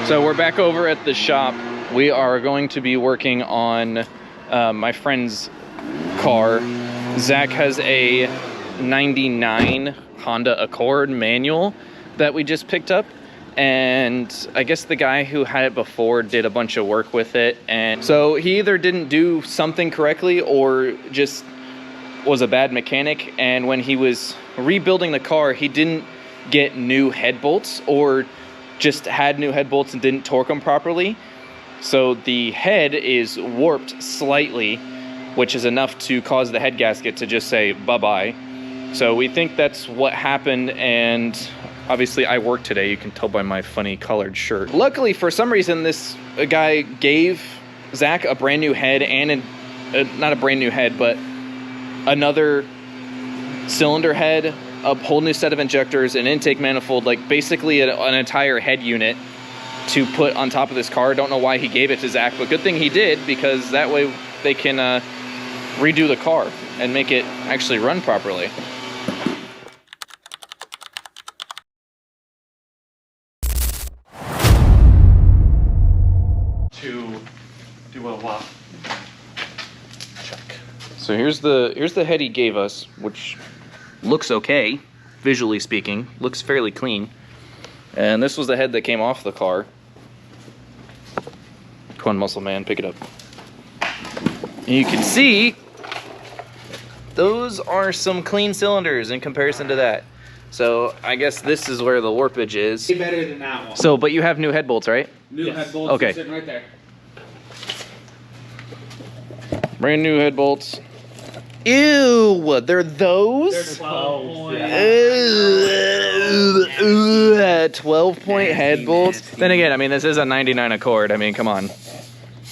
So we're back over at the shop. We are going to be working on my friend's car. Zach has a 99 Honda Accord manual that we just picked up. And I guess the guy who had it before did a bunch of work with it. And so he either didn't do something correctly or just was a bad mechanic. And when he was rebuilding the car, he didn't get new head bolts or just had new head bolts and didn't torque them properly. So the head is warped slightly, which is enough to cause the head gasket to just say bye-bye. So we think that's what happened, and obviously I worked today. You can tell by my funny colored shirt. Luckily, for some reason, this guy gave Zach a brand new head and not a brand new head, but another cylinder head, a whole new set of injectors, an intake manifold, like basically an entire head unit to put on top of this car. Don't know why he gave it to Zach, but good thing he did, because that way they can redo the car and make it actually run properly. To do a what? Check. So here's the head he gave us, which looks okay, visually speaking, looks fairly clean. And this was the head that came off the car. Come on, muscle man, pick it up. And you can see those are some clean cylinders in comparison to that. So I guess this is where the warpage is. Way better than that one. So, but you have new head bolts, right? New head bolts. Okay. Sitting right there. Brand new head bolts. Ew, they're those? They're 12. 12-point head bolts. Then again, I mean, this is a 99 Accord. I mean, come on.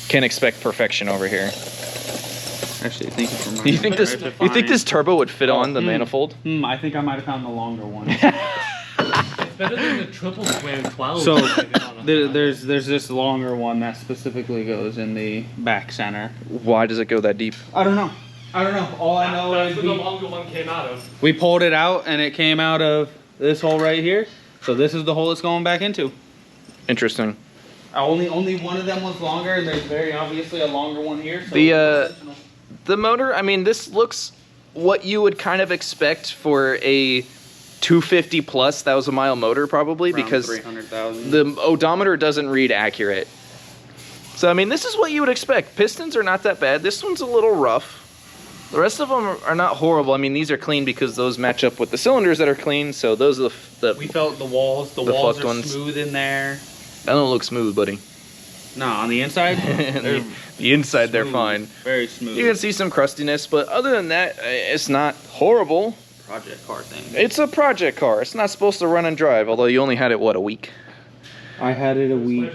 Can't expect perfection over here. Actually, thank you for You think this? You think this turbo would fit on the manifold? I think I might have found the longer one. It's better than the triple square 12. So there's this longer one that specifically goes in the back center. Why does it go that deep? I don't know. All I know that's is where the longer one came out of. we pulled it out and it came out of this hole right here. So this is the hole it's going back into. Interesting. Only one of them was longer, and there's very obviously a longer one here. So The motor, I mean, this looks what you would kind of expect for a 250 plus 1,000-mile motor, probably, around because 300,000. the odometer doesn't read accurate. So, I mean, this is what you would expect. Pistons are not that bad. This one's a little rough. The rest of them are not horrible. I mean, these are clean because those match up with the cylinders that are clean. So those are the We felt the walls. The walls are smooth in there. That don't look smooth, buddy. No, on the inside, the inside, they're smooth. fine. Very smooth. You can see some crustiness, but other than that, it's not horrible. Project car thing. It's a project car. It's not supposed to run and drive, although you only had it, what, a week? I had it a week.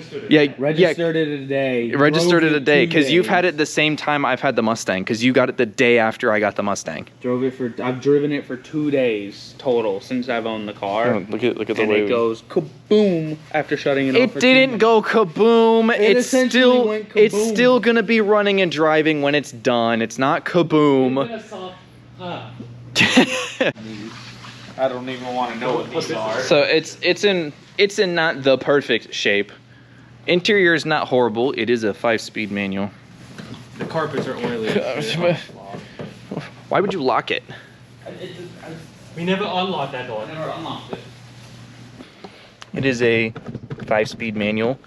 Registered it a day. Registered it a day, because you've had it. it the same time I've had the Mustang, because you got it the day after I got the Mustang. I've driven it for 2 days total since I've owned the car. Oh, look at the and way it goes kaboom after shutting it off. It didn't go kaboom. It's still went kaboom. It's still gonna be running and driving when it's done. It's not kaboom. I don't even want to know what these are. So it's in not the perfect shape. Interior is not horrible. It is a 5-speed manual. The carpets are oily. Why would you lock it? We never unlocked that door. Never unlocked it. It is a 5-speed manual.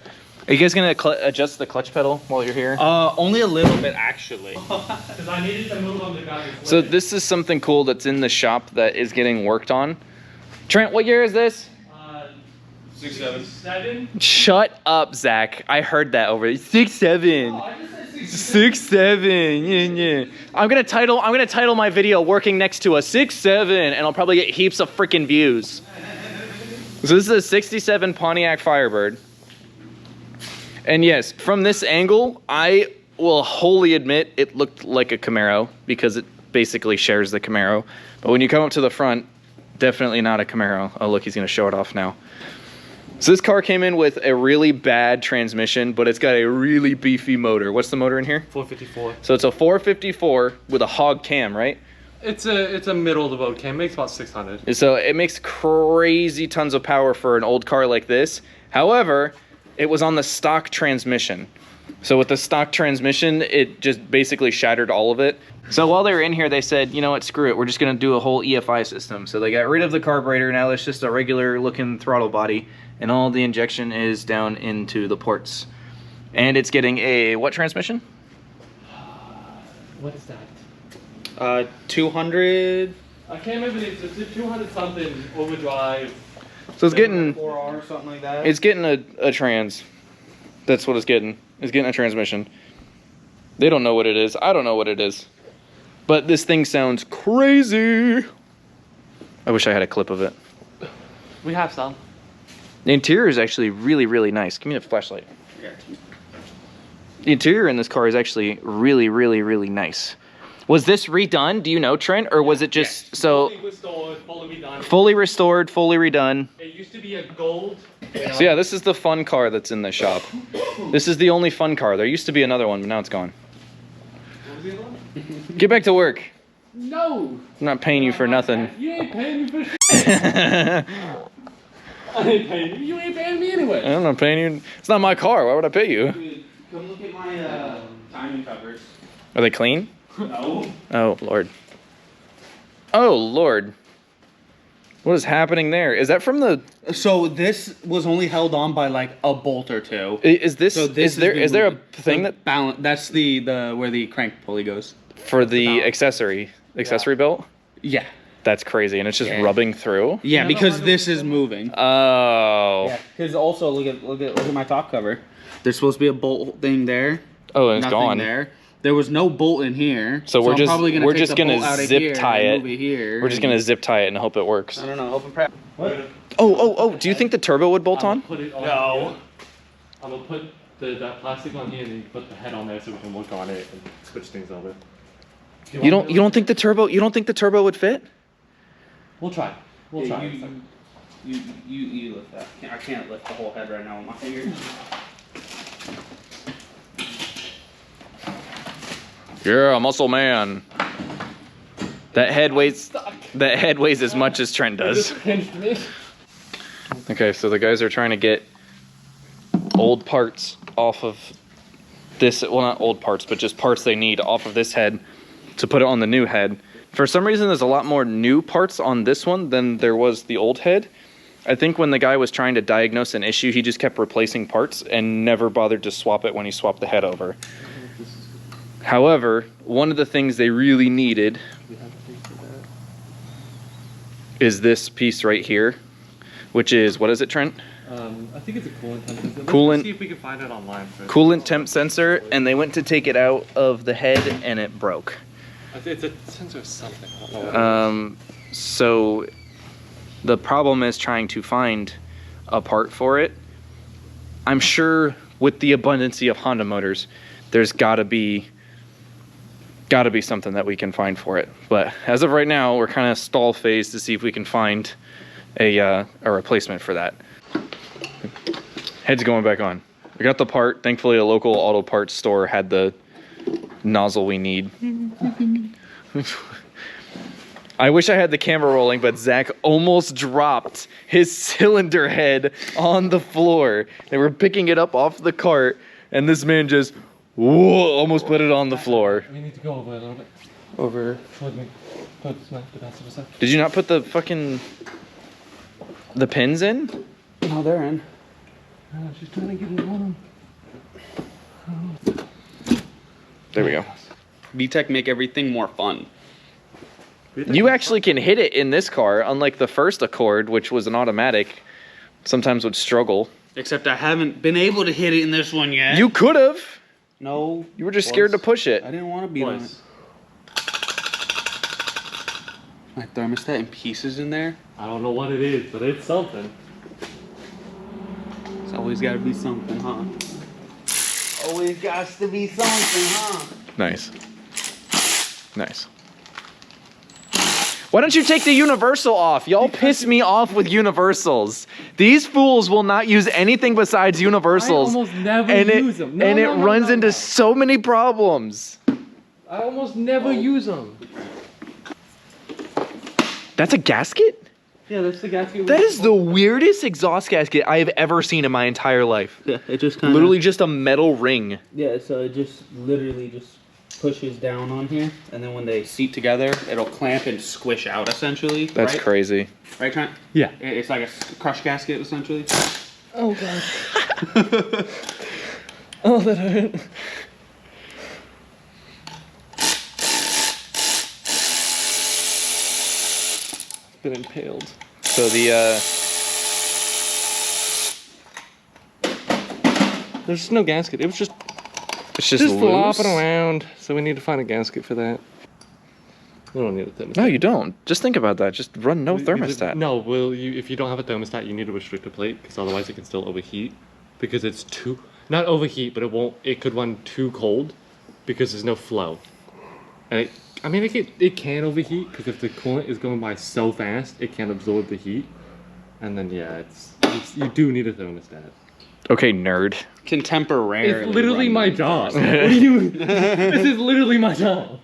Are you guys gonna adjust the clutch pedal while you're here? Only a little bit actually. Because I needed to move on the guy. So this is something cool that's in the shop that is getting worked on. Trent, what year is this? 6'7". Shut up, Zach. I heard that over 6'7". Oh, I just said 6'7". Yeah. I'm gonna title my video "Working Next to a 6'7", and I'll probably get heaps of freaking views. So this is a '67 Pontiac Firebird. And yes, from this angle, I will wholly admit it looked like a Camaro because it basically shares the Camaro. But when you come up to the front, definitely not a Camaro. Oh, look, he's gonna show it off now. So this car came in with a really bad transmission, but it's got a really beefy motor. What's the motor in here? 454. So it's a 454 with a hog cam, right? It's a middle of the road cam. Makes about 600. So it makes crazy tons of power for an old car like this. However, it was on the stock transmission. So with the stock transmission, it just basically shattered all of it. So while they were in here, they said, you know what, screw it. We're just gonna do a whole EFI system. So they got rid of the carburetor. Now it's just a regular looking throttle body, and all the injection is down into the ports. And it's getting a, what transmission? What is that? 200. I can't remember. It's a 200 something overdrive. So it's getting, 4R, something like that. it's getting a trans. That's what it's getting. It's getting a transmission. They don't know what it is. I don't know what it is. But this thing sounds crazy. I wish I had a clip of it. We have some. The interior is actually really, really nice. Give me a flashlight. The interior in this car is actually really, really, really nice. Was this redone? Do you know, Trent? Or was it just so Fully restored, fully redone. fully restored, fully redone? It used to be a gold. So yeah, this is the fun car that's in the shop. This is the only fun car. There used to be another one, but now it's gone. What was the other one? Get back to work. No. I'm not paying you for nothing. You ain't paying me for shit. I ain't paying you. You ain't paying me anyway. I'm not paying you. It's not my car. Why would I pay you? Dude, come look at my timing covers. Are they clean? No. Oh, Lord. Oh, Lord. What is happening there? Is that from the... So this was only held on by like a bolt or two. Is this... So this is there a thing that... balance? That's the where the crank pulley goes. For the balance. accessory belt? Yeah. That's crazy. And it's just Yeah. rubbing through? Yeah, because this is moving. Oh. Yeah. Because also look at my top cover. There's supposed to be a bolt thing there. Oh, and it's Nothing gone. there. There was no bolt in here. So we're I'm just probably we're take just the gonna bolt out of zip here tie and it. move here. We're just gonna zip tie it and hope it works. I don't know. Open prep. What? Oh! Do you think the turbo would bolt on? Put it on. No. Here. I'm gonna put that plastic on here and then put the head on there so we can work on it and switch things over. You don't think the turbo would fit? We'll try. We'll try. You lift that. I can't lift the whole head right now with my fingers. Yeah, muscle man. That head weighs as much as Trent does. Okay, so the guys are trying to get old parts off of this, well, not old parts, but just parts they need off of this head to put it on the new head. For some reason, there's a lot more new parts on this one than there was the old head. I think when the guy was trying to diagnose an issue, he just kept replacing parts and never bothered to swap it when he swapped the head over. However, one of the things they really needed is this piece right here, which is, what is it, Trent? I think it's a coolant temp sensor. Coolant- Let's see if we can find it online first. Coolant temp sensor, and they went to take it out of the head and it broke. I think it's a sensor of something. I don't know what it is. So the problem is trying to find a part for it. I'm sure with the abundance of Honda motors, there's gotta be something that we can find for it. But as of right now, we're kind of stall phase to see if we can find a replacement for that. Head's going back on. We got the part. Thankfully, a local auto parts store had the nozzle we need. I wish I had the camera rolling, but Zach almost dropped his cylinder head on the floor. They were picking it up off the cart, and this man just almost put it on the floor. We need to go over a little bit. Over. Towards me. Towards my capacitor side. Did you not put the pins in? No, they're in. She's trying to get it on them. There we go. VTEC make everything more fun. You actually can hit it in this car, unlike the first Accord, which was an automatic. Sometimes would struggle. Except I haven't been able to hit it in this one yet. You could have. No. You were just scared to push it. I didn't want to be on it. My thermostat in pieces in there. I don't know what it is, but it's something. It's always got to be something, huh? Always got to be something, huh? Nice. Nice. Why don't you take the universal off? Y'all piss me off with universals. These fools will not use anything besides universals. I almost never and use them. No, and no, it no, runs no, into no. so many problems. I almost never use them. That's a gasket? Yeah, that's the gasket. That is the weirdest exhaust gasket I have ever seen in my entire life. Yeah, it just kind of... Literally just a metal ring. Yeah, so it just literally just pushes down on here, and then when they seat together, it'll clamp and squish out, essentially. That's right? crazy. Right, Trent? Yeah. It's like a crush gasket, essentially. Oh, God. Oh, that hurt. Been impaled. So the, There's no gasket. It was just it's just loose? flopping around. So we need to find a gasket for that. We don't need a thermostat. No, you don't. Just think about that. Just run no We- we thermostat. No, well, if you don't have a thermostat, you need a restrictor plate because otherwise it can still overheat. Because it's too, not overheat, but it could run too cold because there's no flow. And it can overheat because if the coolant is going by so fast, it can't absorb the heat. And then yeah, you do need a thermostat. Okay, nerd. Contemporary. It's literally my job. What are you? This is literally my job.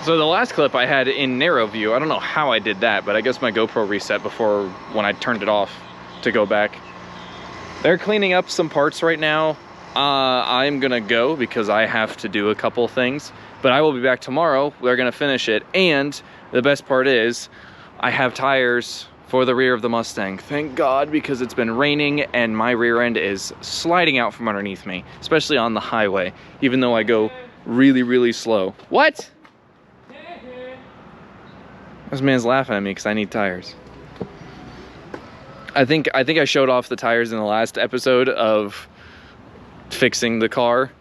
So the last clip I had in narrow view, I don't know how I did that, but I guess my GoPro reset before when I turned it off to go back. They're cleaning up some parts right now. I'm gonna go because I have to do a couple things, but I will be back tomorrow. We're gonna finish it. And the best part is I have tires for the rear of the Mustang. Thank God, because it's been raining and my rear end is sliding out from underneath me, especially on the highway, even though I go really, really slow. What? This man's laughing at me because I need tires. I think I showed off the tires in the last episode of fixing the car,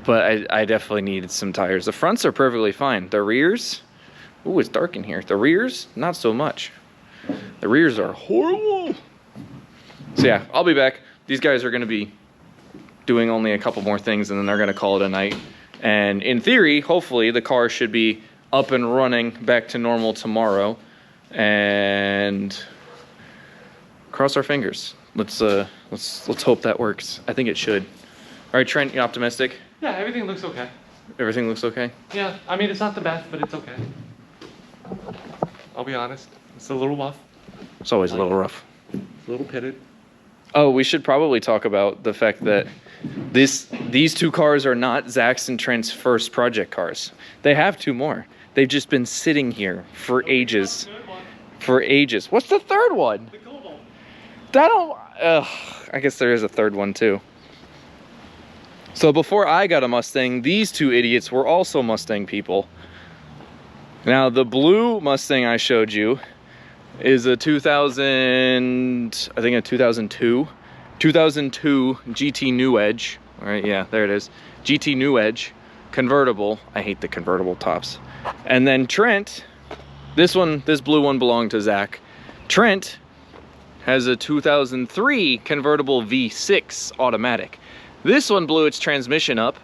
but I definitely needed some tires. The fronts are perfectly fine. The rears, ooh, it's dark in here. The rears, not so much. The rears are horrible. So yeah, I'll be back. These guys are gonna be doing only a couple more things and then they're gonna call it a night. And in theory, hopefully the car should be up and running back to normal tomorrow. And cross our fingers. Let's hope that works. I think it should. All right, Trent, you optimistic? Yeah, everything looks okay. Everything looks okay? Yeah, I mean, it's not the best, but it's okay. I'll be honest. It's a little rough. It's always a little rough. It's a little pitted. Oh, we should probably talk about the fact that these two cars are not Zach's and Trent's first project cars. They have two more. They've just been sitting here for ages. For ages. What's the third one? The Cobalt. I guess there is a third one too. So before I got a Mustang, these two idiots were also Mustang people. Now the blue Mustang I showed you is a 2002 GT New Edge. All right, yeah, there it is. GT New Edge convertible. I hate the convertible tops. And then Trent, this blue one belonged to Zach. Trent has a 2003 convertible V6 automatic. This one blew its transmission up.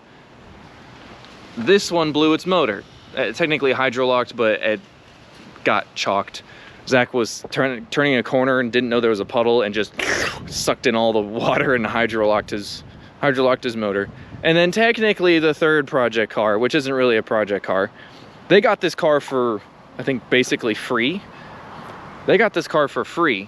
This one blew its motor. Technically hydrolocked, but it got chalked. Zach was turning a corner and didn't know there was a puddle and just sucked in all the water and hydrolocked his motor. And then technically the third project car, which isn't really a project car, they got this car for, I think, basically free. They got this car for free.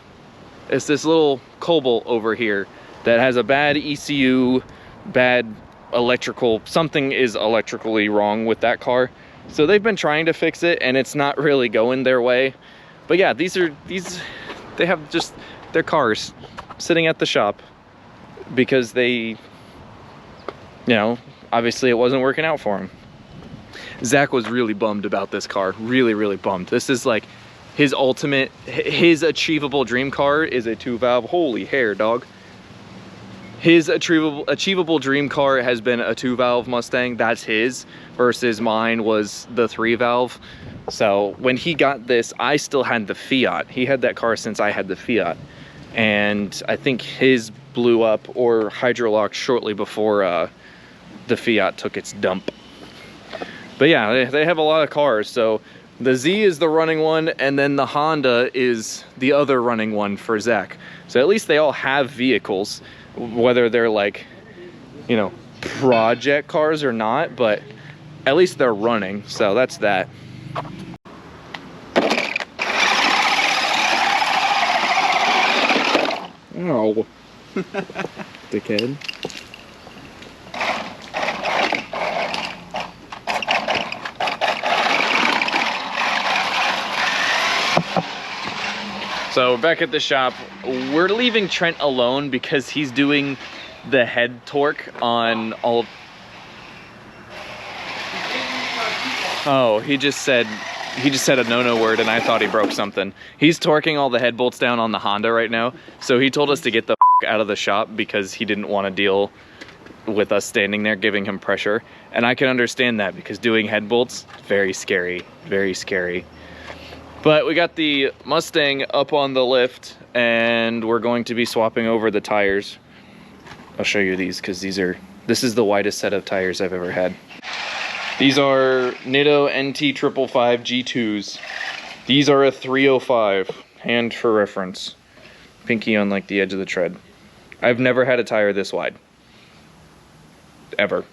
It's this little Cobalt over here that has a bad ECU, bad electrical, something is electrically wrong with that car. So they've been trying to fix it and it's not really going their way. But yeah, they have just their cars sitting at the shop because they, you know, obviously it wasn't working out for them. Zach was really bummed about this car, really, really bummed. This is like his ultimate, his achievable dream car is a 2-valve, holy hair, dog. His achievable dream car has been a 2-valve Mustang, that's his, versus mine was the 3-valve. So when he got this, I still had the Fiat. He had that car since I had the Fiat. And I think his blew up or hydrolocked shortly before the Fiat took its dump. But yeah, they have a lot of cars. So the Z is the running one, and then the Honda is the other running one for Zach. So at least they all have vehicles, whether they're like, you know, project cars or not, but at least they're running. So that's that. Dickhead. So we're back at the shop. We're leaving Trent alone because he's doing the head torque on all. Oh, he just said a no-no word and I thought he broke something. He's torquing all the head bolts down on the Honda right now. So he told us to get the out of the shop because he didn't want to deal with us standing there giving him pressure. And I can understand that because doing head bolts, very scary, very scary. But we got the Mustang up on the lift and we're going to be swapping over the tires. I'll show you these because this is the widest set of tires I've ever had. These are Nitto NT 555 G2s. These are a 305, hand for reference. Pinky on like the edge of the tread. I've never had a tire this wide. Ever.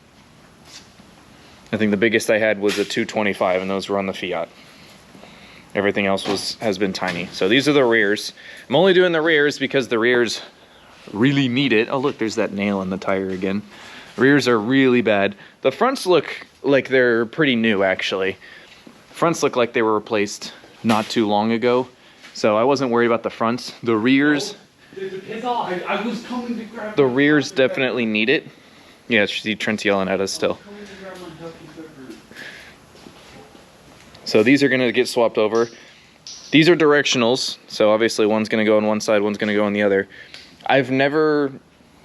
I think the biggest I had was a 225 and those were on the Fiat. Everything else has been tiny. So these are the rears. I'm only doing the rears because the rears really need it. Oh look, there's that nail in the tire again. Rears are really bad. The fronts look like they're pretty new actually. Fronts look like they were replaced not too long ago. So I wasn't worried about the fronts. The rears, the rears definitely need it. Yeah, see Trent's yelling at us still. So these are gonna get swapped over. These are directionals, so obviously one's gonna go on one side, one's gonna go on the other. I've never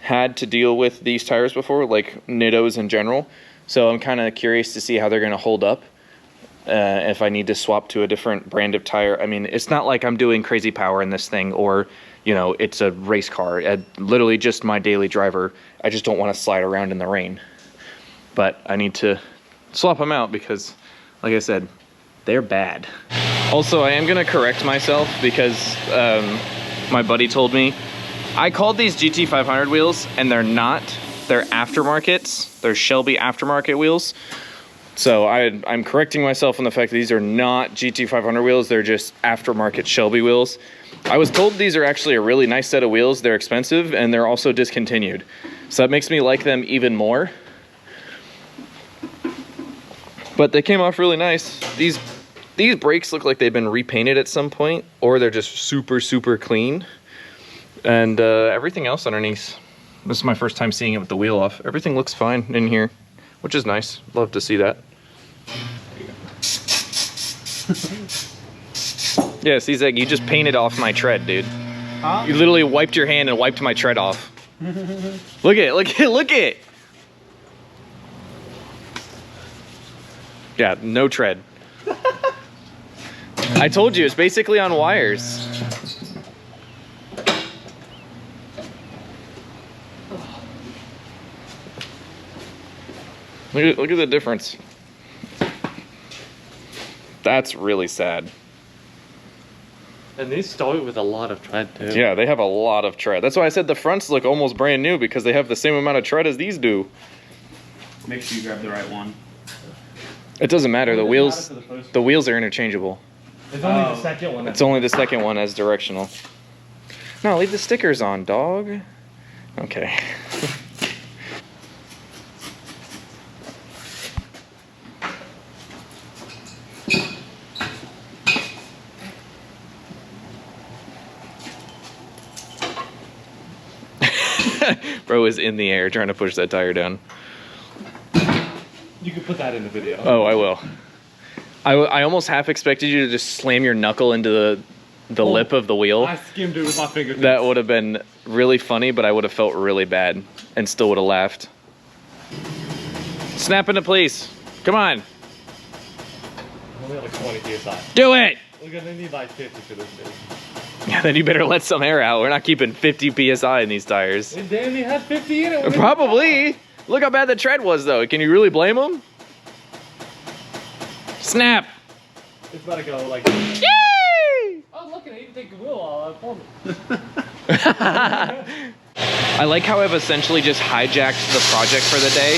had to deal with these tires before, like Nittos in general, so I'm kind of curious to see how they're gonna hold up if I need to swap to a different brand of tire. I mean, it's not like I'm doing crazy power in this thing or, you know, it's a race car. Literally just my daily driver. I just don't want to slide around in the rain. But I need to swap them out because, like I said, they're bad. Also, I am gonna correct myself because my buddy told me, I called these GT500 wheels and they're not. They're aftermarkets. They're Shelby aftermarket wheels. So I'm correcting myself on the fact that these are not GT500 wheels. They're just aftermarket Shelby wheels. I was told these are actually a really nice set of wheels. They're expensive and they're also discontinued. So that makes me like them even more. But they came off really nice. These brakes look like they've been repainted at some point, or they're just super, super clean. And everything else underneath, this is my first time seeing it with the wheel off. Everything looks fine in here, which is nice. Love to see that. Yeah, see, Zach, you just painted off my tread, dude. Huh? You literally wiped your hand and wiped my tread off. Look at it, look at it, look at it. Yeah, no tread. I told you, it's basically on wires. Look at the difference. That's really sad. And these start with a lot of tread too. Yeah, they have a lot of tread. That's why I said the fronts look almost brand new because they have the same amount of tread as these do. Make sure you grab the right one. It doesn't matter. The wheels are interchangeable. It's only the second one. It's only the second one as directional. No, leave the stickers on, dog. Okay. Bro is in the air trying to push that tire down. You could put that in the video. Oh, I will. I almost half expected you to just slam your knuckle into the lip of the wheel. I skimmed it with my fingertips. That would have been really funny, but I would have felt really bad and still would have laughed. Snap into place. Come on. Only like 20 PSI. Do it! We're gonna need like 50 for this thing. Yeah, then you better let some air out. We're not keeping 50 PSI in these tires. And damn, they had 50 in it. Probably. Look how bad the tread was, though. Can you really blame them? Snap. It's about to go like... Yay! Oh, look, I even take the wheel out for me. I like how I've essentially just hijacked the project for the day.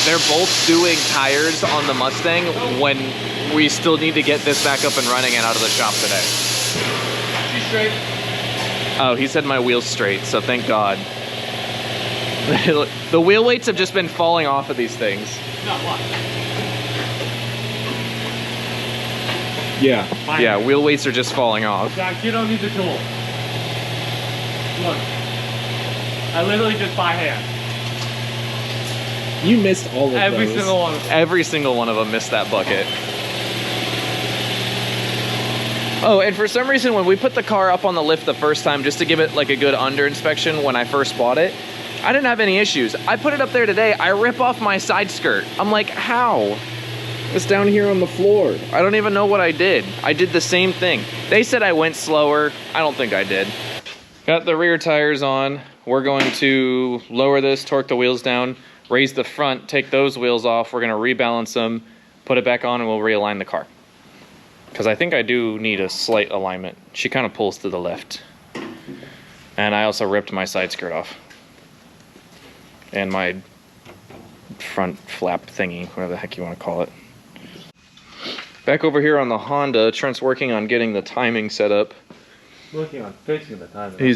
They're both doing tires on the Mustang when we still need to get this back up and running and out of the shop today. She's straight. Oh, he said my wheel's straight, so thank God. The wheel weights have just been falling off of these things. Not what? Yeah. Fine. Yeah, wheel weights are just falling off. Zach, you don't need the tool. Look. I literally just by hand. You missed all of Every those. single one of them. Every single one of them missed that bucket. Oh, and for some reason, when we put the car up on the lift the first time, just to give it like a good under inspection when I first bought it, I didn't have any issues. I put it up there today, I rip off my side skirt. I'm like, how? It's down here on the floor. I don't even know what I did. I did the same thing. They said I went slower. I don't think I did. Got the rear tires on. We're going to lower this, torque the wheels down, raise the front, take those wheels off. We're gonna rebalance them, put it back on, and we'll realign the car. Because I think I do need a slight alignment. She kind of pulls to the left. And I also ripped my side skirt off. And my front flap thingy, whatever the heck you want to call it. Back over here on the Honda, Trent's working on getting the timing set up. Working on fixing the timing.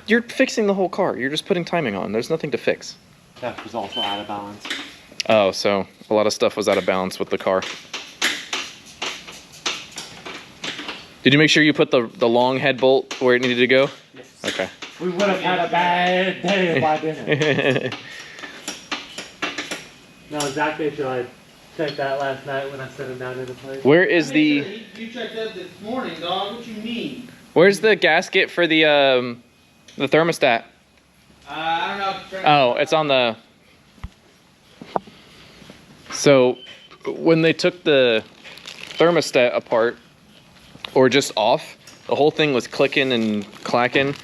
You're fixing the whole car. You're just putting timing on. There's nothing to fix. That was also out of balance. Oh, so a lot of stuff was out of balance with the car. Did you make sure you put the long head bolt where it needed to go? Yes. Okay. We would have had a bad day if I didn't. No, Zach made sure I checked that last night when I set him down in the place. Where is the... You checked that this morning, dog. What you mean? Where's the gasket for the thermostat? I don't know. Oh, it's on the... So, when they took the thermostat apart, or just off, the whole thing was clicking and clacking.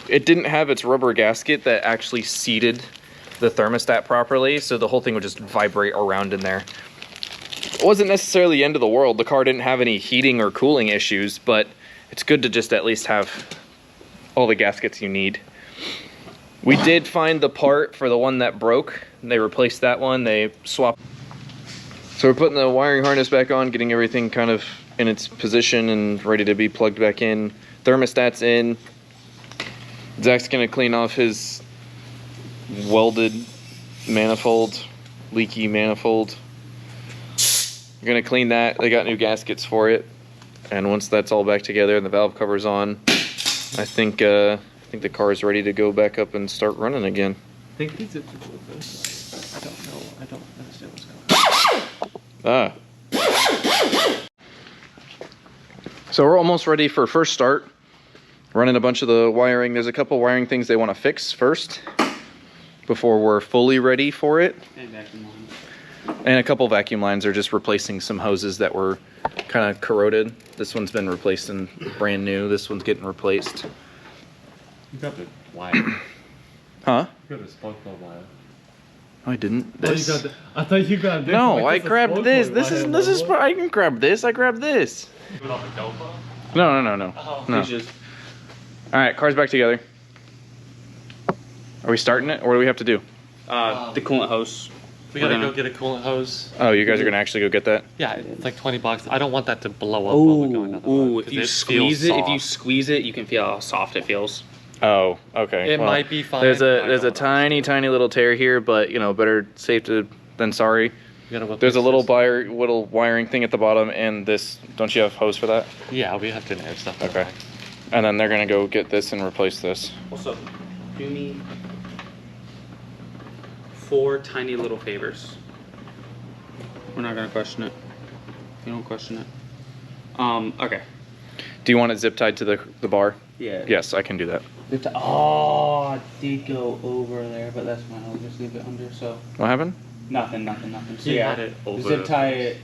It didn't have its rubber gasket that actually seated the thermostat properly, so the whole thing would just vibrate around in there. It wasn't necessarily the end of the world. The car didn't have any heating or cooling issues, but it's good to just at least have all the gaskets you need. We did find the part for the one that broke. They replaced that one. They swapped. So we're putting the wiring harness back on, getting everything kind of in its position and ready to be plugged back in. Thermostat's in. Zach's gonna clean off his welded manifold, leaky manifold. We're gonna clean that. They got new gaskets for it. And once that's all back together and the valve cover's on, I think the car is ready to go back up and start running again. I think these are I don't know. I don't understand what's going on. So we're almost ready for first start. Running a bunch of the wiring. There's a couple wiring things they want to fix first before we're fully ready for it. And vacuum lines. And a couple vacuum lines are just replacing some hoses that were kind of corroded. This one's been replaced and brand new. This one's getting replaced. You got the wire. Huh? You got the spark plug wire. No, I didn't. Oh, This. you got I thought you got this. No, I grabbed this. This is I can grab this. I grabbed this. Put off a dopa? No. Oh, No. All right, car's back together. Are we starting it, or what do we have to do? The coolant hose. We gotta go get a coolant hose. Oh, you guys are gonna actually go get that? Yeah, it's like $20. I don't want that to blow up while we're going down the road, If you 'cause squeeze feels it, soft. you can feel how soft it feels. Oh, okay. It might be fine. There's I a don't tiny little tear here, but you know, better safe than sorry. You gotta There's a little wiring thing at the bottom, and this. Don't you have hose for that? Yeah, we have to add stuff. in Okay. there. And then they're gonna go get this and replace this. Also, do me 4 tiny little favors. We're not gonna question it. You don't question it. Okay. Do you want it zip tied to the bar? Yeah. Yes, I can do that. Oh, I did go over there, but that's fine. I'll just leave it under. So What happened? nothing. So You yeah, had it over zip the tie it.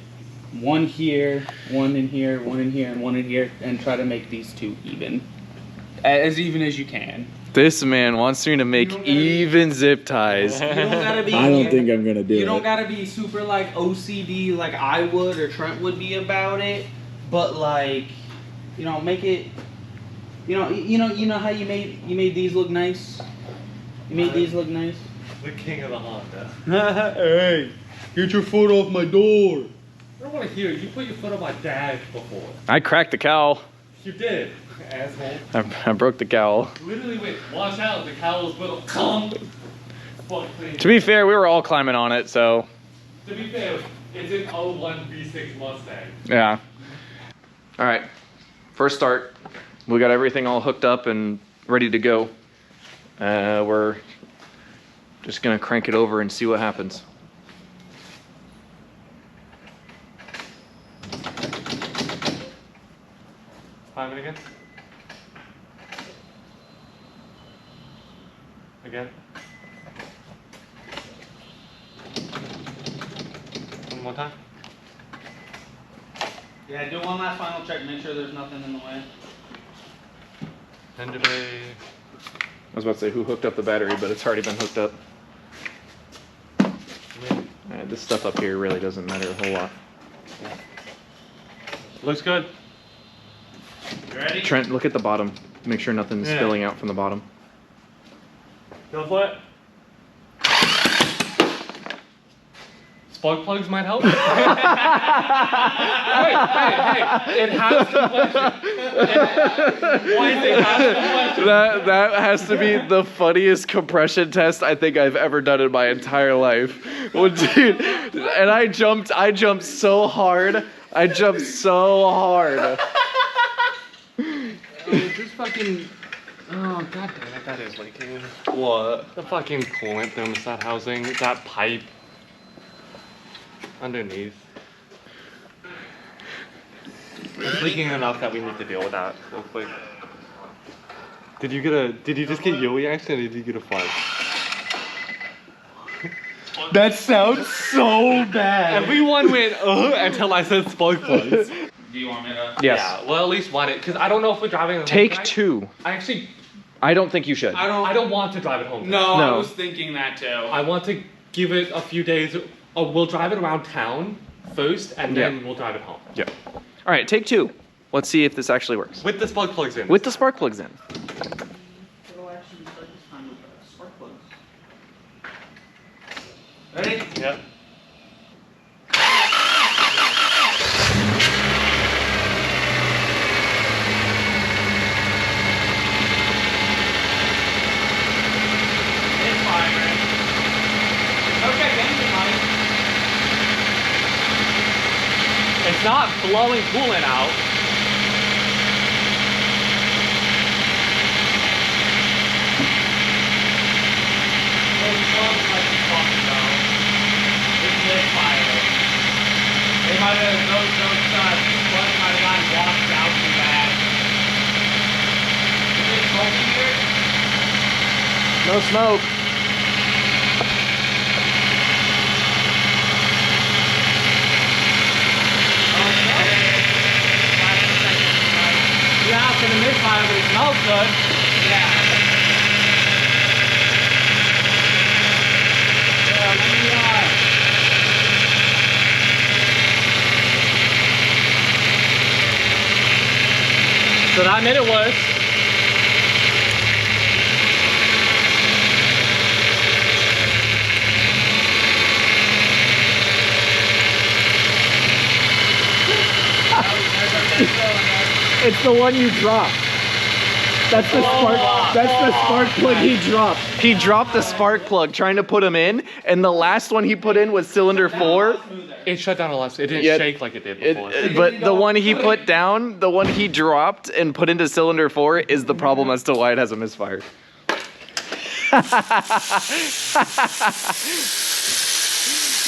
One here, one in here, one in here, and one in here, and try to make these two even. As even as you can. This man wants me to make even zip ties. You don't gotta be. I don't think I'm gonna do You it. don't gotta be super like OCD like I would or Trent would be about it, but like, you know, make it. You know how you made these look nice. You made these look nice. The king of the Honda. Hey, get your foot off my door. I don't want to hear it. You put your foot on my dash before. I cracked the cowl. You did, asshole. I broke the cowl. Literally, wait, watch out. The cowl is little. Come. To be fair, we were all climbing on it, so To be fair, it's an 01 V6 Mustang. yeah. All right, first start. We got everything all hooked up and ready to go. We're just gonna crank it over and see what happens. Climb it again. Again. One more time. Yeah, do one last final check. Make sure there's nothing in the way. End delay. I was about to say who hooked up the battery, but it's already been hooked up. This stuff up here really doesn't matter a whole lot. Looks good. You ready? Trent, look at the bottom. Make sure nothing's Yeah. spilling out from the bottom. Go for it. Spark plugs might help. Hey, it has to question. Why is it has to question? That has to be the funniest compression test I think I've ever done in my entire life. Well, dude, and I jumped so hard. I jumped so hard. This fucking. Oh, god damn it, that is leaking. What? The fucking coolant thermostat housing, that pipe underneath. It's leaking enough that we need to deal with that real quick. Did you just get yo reaction or did you get a fart? That sounds so bad. Everyone went until I said spark plugs. Do you want me to? Yes. Yeah, well at least one it, because I don't know if we're driving it home Take tonight. 2. I don't think you should. I don't want to drive it home tonight. No, No. I was thinking that too. I want to give it a few days. Oh, we'll drive it around town first, and then Yeah. we'll drive it home. Yeah. All right, take 2. Let's see if this actually works. With the spark plugs in. With the spark plugs in. It'll actually start this time with spark plugs. Ready? Yep. It's firing. Okay, engine light. It's not blowing coolant out. Those plugs might be fucking though. It's lit fire. They might have, those plugs might have gotten washed out too bad. Is it smoking here? No smoke. Yeah, it's gonna misfire, but it smells good. Yeah. Yeah, let me So that made it worse. It's the one you dropped. That's the spark. That's the spark plug he dropped. He dropped the spark plug trying to put him in, and the last one he put in was cylinder 4. It shut down a lot. It didn't Yeah, shake like it did before. But the one he put down, the one he dropped and put into cylinder 4 is the problem as to why it has a misfire.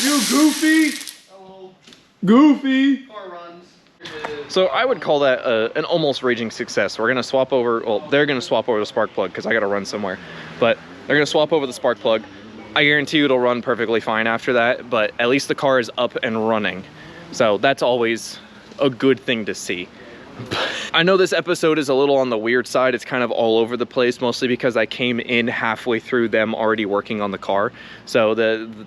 You goofy. Goofy. Car runs. So I would call that an almost raging success. We're gonna swap over, well, they're gonna swap over the spark plug because I gotta run somewhere. But they're gonna swap over the spark plug. I guarantee you it'll run perfectly fine after that, but at least the car is up and running. So that's always a good thing to see. I know this episode is a little on the weird side. It's kind of all over the place, mostly because I came in halfway through them already working on the car. So the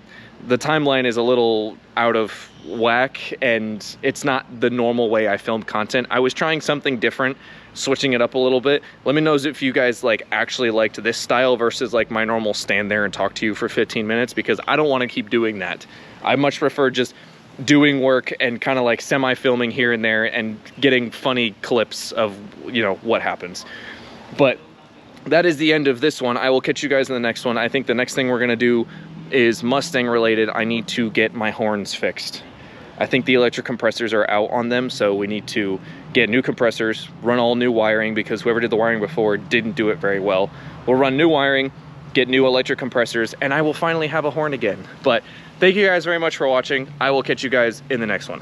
timeline is a little out of whack, and it's not the normal way I film content. I was trying something different, switching it up a little bit. Let me know if you guys actually liked this style versus my normal stand there and talk to you for 15 minutes, because I don't want to keep doing that. I much prefer just doing work and kind of semi-filming here and there and getting funny clips of what happens. But that is the end of this one. I will catch you guys in the next one. I think the next thing we're gonna do is Mustang related. I need to get my horns fixed. I think the electric compressors are out on them, so we need to get new compressors, run all new wiring, because whoever did the wiring before didn't do it very well. We'll run new wiring, get new electric compressors, and I will finally have a horn again. But thank you guys very much for watching. I will catch you guys in the next one.